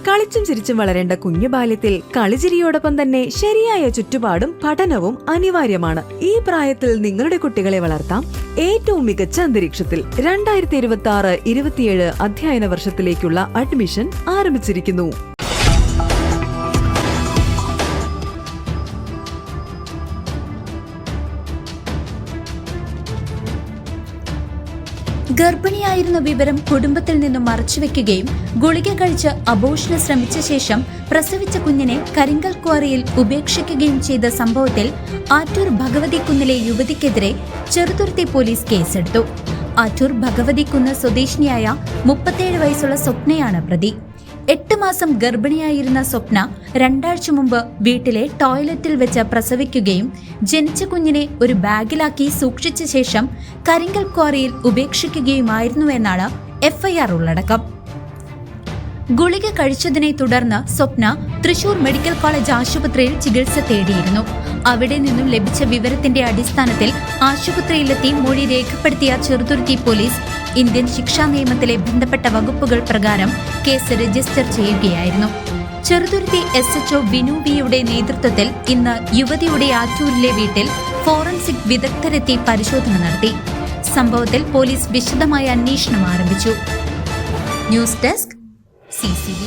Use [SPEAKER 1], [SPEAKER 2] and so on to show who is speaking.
[SPEAKER 1] കളിച്ചും ചിരിച്ചും വളരേണ്ട കുഞ്ഞു ബാല്യത്തിൽ കളിചിരിയോടൊപ്പം തന്നെ ശരിയായ ചുറ്റുപാടും പഠനവും അനിവാര്യമാണ്. ഈ പ്രായത്തിൽ നിങ്ങളുടെ കുട്ടികളെ വളർത്താം ഏറ്റവും മികച്ച അന്തരീക്ഷത്തിൽ. 2026-27 അധ്യയന വർഷത്തിലേക്കുള്ള അഡ്മിഷൻ ആരംഭിച്ചിരിക്കുന്നു.
[SPEAKER 2] ഗർഭിണിയായിരുന്ന വിവരം കുടുംബത്തിൽ നിന്നും മറച്ചുവെക്കുകയും ഗുളിക കഴിച്ച് അബോർഷന് ശ്രമിച്ച ശേഷം പ്രസവിച്ച കുഞ്ഞിനെ കരിങ്കൽ ക്വാറിയിൽ ഉപേക്ഷിക്കുകയും ചെയ്ത സംഭവത്തിൽ ആറ്റൂർ ഭഗവതിക്കുന്നിലെ യുവതിക്കെതിരെ ചെറുതുരുത്തി പോലീസ് കേസെടുത്തു. ആറ്റൂർ ഭഗവതിക്കുന്ന് സ്വദേശിനിയായ 37 വയസ്സുള്ള സ്വപ്നയാണ് പ്രതി. 8 മാസം ഗർഭിണിയായിരുന്ന സ്വപ്ന 2 ആഴ്ച മുമ്പ് വീട്ടിലെ ടോയ്ലറ്റിൽ വെച്ച് പ്രസവിക്കുകയും ജനിച്ച കുഞ്ഞിനെ ഒരു ബാഗിലാക്കി സൂക്ഷിച്ച ശേഷം കരിങ്കൽ ക്വാറിയിൽ ഉപേക്ഷിക്കുകയുമായിരുന്നുവെന്നാണ് എഫ്ഐആർ ഉള്ളടക്കം. ഗുളിക കഴിച്ചതിനെ തുടർന്ന് സ്വപ്ന തൃശൂർ മെഡിക്കൽ കോളേജ് ആശുപത്രിയിൽ ചികിത്സ തേടിയിരുന്നു. അവിടെ നിന്നും ലഭിച്ച വിവരത്തിന്റെ അടിസ്ഥാനത്തിൽ ആശുപത്രിയിലെത്തി മൊഴി രേഖപ്പെടുത്തിയ ചെറുതുരുത്തി പോലീസ് ഇന്ത്യൻ ശിക്ഷാ നിയമത്തിലെ ബന്ധപ്പെട്ട വകുപ്പുകൾ പ്രകാരം കേസ് രജിസ്റ്റർ ചെയ്യുകയായിരുന്നു. ചെറുതുരുത്തി SHO ബിനു വിയുടെ നേതൃത്വത്തിൽ ഇന്ന് യുവതിയുടെ ആറ്റൂരിലെ വീട്ടിൽ ഫോറൻസിക് വിദഗ്ധരെത്തി പരിശോധന നടത്തി. സംഭവത്തിൽ പോലീസ് വിശദമായ അന്വേഷണം ആരംഭിച്ചു. News desk CCV.